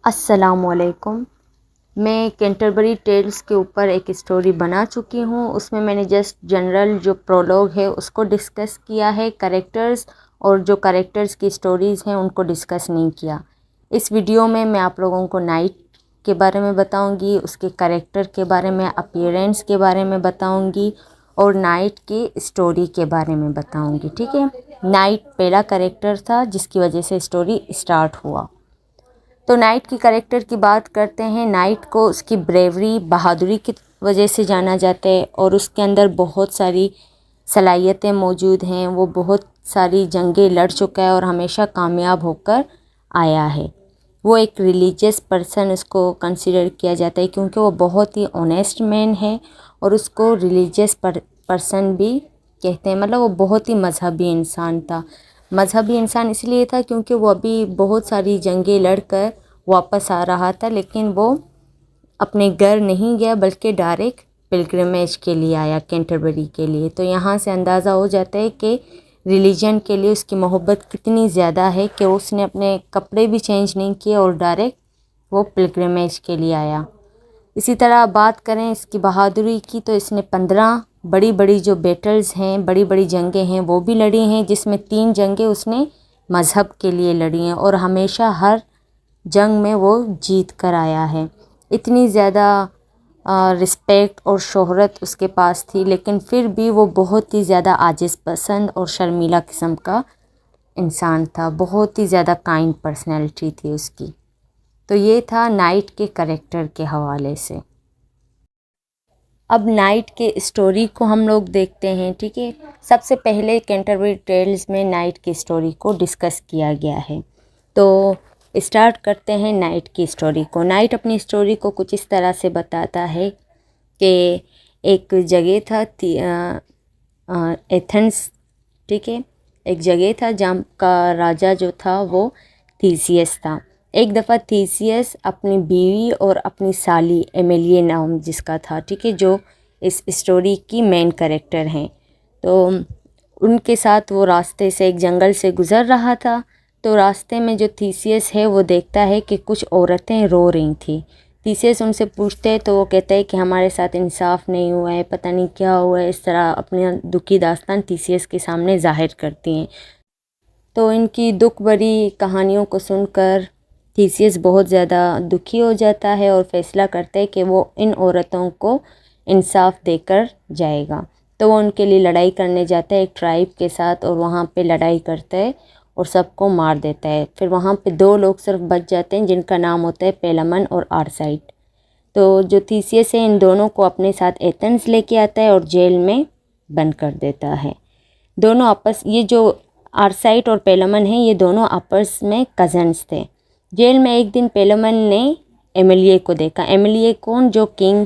अस्सलामुअलैकुम। मैं Canterbury tales के ऊपर एक स्टोरी बना चुकी हूँ। उसमें मैंने जस्ट जनरल जो प्रोलॉग है उसको डिस्कस किया है, कैरेक्टर्स और जो कैरेक्टर्स की स्टोरीज़ हैं उनको डिस्कस नहीं किया। इस वीडियो में मैं आप लोगों को नाइट के बारे में बताऊंगी, उसके कैरेक्टर के बारे में, अपीयरेंस के बारे में बताऊंगी और नाइट की स्टोरी के बारे में बताऊंगी। ठीक है, नाइट पहला कैरेक्टर था जिसकी वजह से स्टोरी स्टार्ट हुआ। तो नाइट की कैरेक्टर की बात करते हैं। नाइट को उसकी ब्रेवरी, बहादुरी की वजह से जाना जाता है और उसके अंदर बहुत सारी सलाहियतें मौजूद हैं। वो बहुत सारी जंगें लड़ चुका है और हमेशा कामयाब होकर आया है। वो एक रिलीजियस पर्सन उसको कंसिडर किया जाता है क्योंकि वो बहुत ही ऑनेस्ट मैन है और उसको रिलीजियस पर्सन भी कहते हैं। मतलब वो बहुत ही मजहबी इंसान था। मजहबी इंसान इसलिए था क्योंकि वो अभी बहुत सारी जंगें लड़कर वापस आ रहा था, लेकिन वो अपने घर नहीं गया बल्कि डायरेक्ट पिलग्रिमेज के लिए आया, कैंटरबरी के लिए। तो यहाँ से अंदाज़ा हो जाता है कि रिलीजन के लिए उसकी मोहब्बत कितनी ज़्यादा है कि उसने अपने कपड़े भी चेंज नहीं किए और डायरेक्ट वो पिलग्रिमेज के लिए आया। इसी तरह बात करें इसकी बहादुरी की तो इसने 15 बड़ी बड़ी जो बैटल्स हैं, बड़ी बड़ी जंगें हैं वो भी लड़ी हैं, जिसमें 3 जंगें उसने मज़हब के लिए लड़ी हैं और हमेशा हर जंग में वो जीत कर आया है। इतनी ज़्यादा रिस्पेक्ट और शोहरत उसके पास थी, लेकिन फिर भी वो बहुत ही ज़्यादा आजिज़ पसंद और शर्मीला किस्म का इंसान था। बहुत ही ज़्यादा काइंड पर्सनैलिटी थी उसकी। तो ये था नाइट के कैरेक्टर के हवाले से। अब नाइट के स्टोरी को हम लोग देखते हैं। ठीक है, सबसे पहले कैंटरबरी टेल्स में नाइट की स्टोरी को डिस्कस किया गया है। तो स्टार्ट करते हैं नाइट की स्टोरी को। नाइट अपनी स्टोरी को कुछ इस तरह से बताता है कि एक जगह था एथेंस। ठीक है, एक जगह था जहाँ का राजा जो था वो थीसियस था। एक दफ़ा थीसियस अपनी बीवी और अपनी साली एमिलिए नाम जिसका था, ठीक है, जो इस स्टोरी की मेन कैरेक्टर हैं, तो उनके साथ वो रास्ते से एक जंगल से गुज़र रहा था। तो रास्ते में जो थीसियस है वो देखता है कि कुछ औरतें रो रही थी। थीसियस उनसे पूछते हैं तो वो कहते हैं कि हमारे साथ इंसाफ नहीं हुआ है, पता नहीं क्या हुआ है। इस तरह अपने दुखी दास्तान थीसियस के सामने जाहिर करती हैं। तो इनकी दुख भरी कहानियों को सुनकर थीसियस बहुत ज़्यादा दुखी हो जाता है और फैसला करता है कि वो इन औरतों को इंसाफ देकर जाएगा। तो वो उनके लिए लड़ाई करने जाता है एक ट्राइब के साथ और वहाँ पे लड़ाई करता है और सबको मार देता है। फिर वहाँ पे 2 लोग सिर्फ बच जाते हैं जिनका नाम होता है पेलामन और आर्साइट। तो जो थीसियस है इन दोनों को अपने साथ एथेंस लेके आता है और जेल में बंद कर देता है। दोनों आपस, ये जो आर्साइट और पेलामन हैं ये दोनों आपस में कज़न्स थे। जेल में एक दिन पेलामन ने एमिलिए को देखा। एमिलिए कौन? जो किंग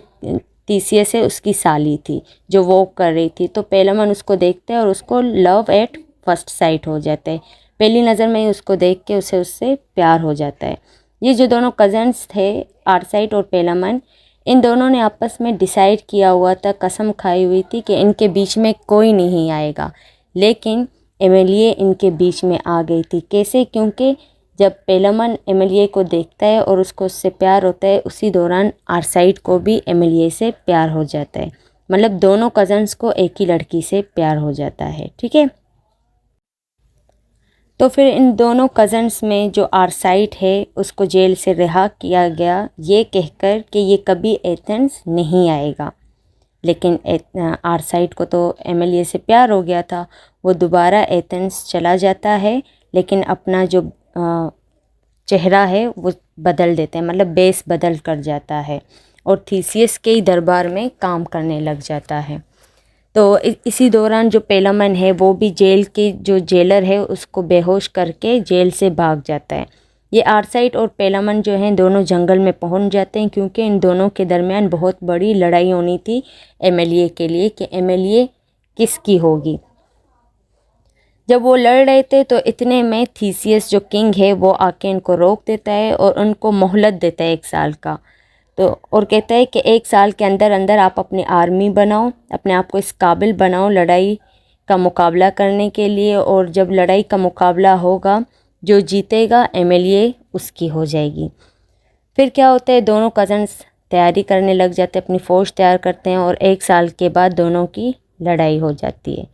थीसियस है उसकी साली थी जो वॉक कर रही थी। तो पेलामन उसको देखते हैं और उसको लव एट फर्स्ट साइट हो जाता है। पहली नज़र में ही उसको देख के उससे प्यार हो जाता है। ये जो दोनों कज़न्स थे आर्साइट और पेलामन, इन दोनों ने आपस में डिसाइड किया हुआ था, कसम खाई हुई थी कि इनके बीच में कोई नहीं आएगा। लेकिन एमिलिए इनके बीच में आ गई थी। कैसे? क्योंकि जब पेलामन एमिलिए को देखता है और उसको उससे प्यार होता है, उसी दौरान आर्साइट को भी एमिलिए से प्यार हो जाता है। मतलब दोनों कज़न्स को एक ही लड़की से प्यार हो जाता है। ठीक है, तो फिर इन दोनों कज़न्स में जो आर्साइट है उसको जेल से रिहा किया गया ये कहकर कि ये कभी एथेंस नहीं आएगा। लेकिन आर्साइट को तो एमिलिए से प्यार हो गया था। वो दोबारा एथेंस चला जाता है, लेकिन अपना जो चेहरा है वो बदल देते हैं, मतलब बेस बदल कर जाता है और थीसियस के ही दरबार में काम करने लग जाता है। तो इसी दौरान जो पेलामन है वो भी जेल के जो जेलर है उसको बेहोश करके जेल से भाग जाता है। ये आर्साइट और पेलामन जो हैं दोनों जंगल में पहुंच जाते हैं क्योंकि इन दोनों के दरमियान बहुत बड़ी लड़ाई होनी थी एमिलिए के लिए कि एमिलिए किसकी होगी। जब वो लड़ रहे थे तो इतने में थीसियस जो किंग है वो आके इनको रोक देता है और उनको मोहलत देता है 1 साल का। तो और कहता है कि 1 साल के अंदर अंदर आप अपनी आर्मी बनाओ, अपने आप को इस काबिल बनाओ लड़ाई का मुकाबला करने के लिए, और जब लड़ाई का मुकाबला होगा जो जीतेगा एमिलिए उसकी हो जाएगी। फिर क्या होता है, दोनों कज़न्स तैयारी करने लग जाते हैं, अपनी फ़ौज तैयार करते हैं और 1 साल के बाद दोनों की लड़ाई हो जाती है।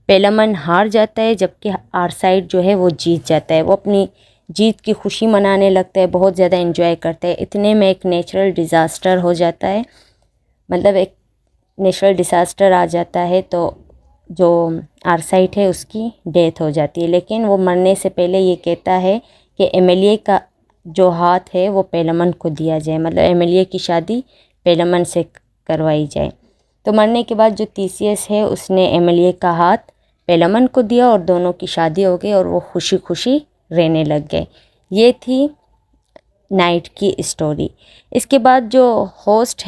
पेलामन हार जाता है जबकि आर्साइड जो है वो जीत जाता है। वो अपनी जीत की खुशी मनाने लगता है, बहुत ज़्यादा एंजॉय करता है। इतने में एक नेचुरल डिज़ास्टर हो जाता है, मतलब एक नेचुरल डिज़ास्टर आ जाता है, तो जो आर्साइड है उसकी डेथ हो जाती है। लेकिन वो मरने से पहले ये कहता है कि एमिलिए का जो हाथ है वो पेलामन को दिया जाए, मतलब एमिलिए की शादी पेलामन से करवाई जाए। तो मरने के बाद जो तीसियस है उसने एमिलिए का हाथ पेलामन को दिया और दोनों की शादी हो गई और वो खुशी खुशी रहने लग गए। ये थी नाइट की स्टोरी। इसके बाद जो होस्ट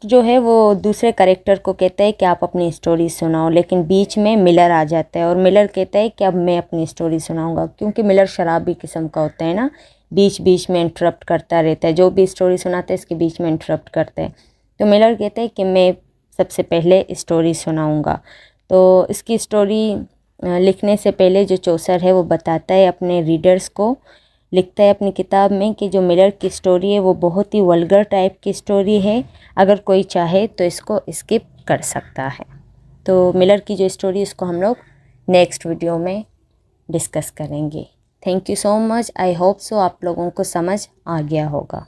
जो है वो दूसरे करेक्टर को कहता है कि आप अपनी स्टोरी सुनाओ, लेकिन बीच में मिलर आ जाता है और मिलर कहता है कि अब मैं अपनी स्टोरी सुनाऊंगा, क्योंकि मिलर शराबी किस्म का होता है ना, बीच बीच में इंटरप्ट करता रहता है, जो भी स्टोरी सुनाता है इसके बीच में इंटरप्ट करता है। तो मिलर कहता है कि मैं सबसे पहले स्टोरी सुनाऊँगा। तो इसकी स्टोरी लिखने से पहले जो चौसर है वो बताता है अपने रीडर्स को, लिखता है अपनी किताब में कि जो मिलर की स्टोरी है वो बहुत ही वल्गर टाइप की स्टोरी है, अगर कोई चाहे तो इसको स्किप कर सकता है। तो मिलर की जो स्टोरी है इसको हम लोग नेक्स्ट वीडियो में डिस्कस करेंगे। Thank you so much. I hope so आप लोगों को समझ आ गया होगा।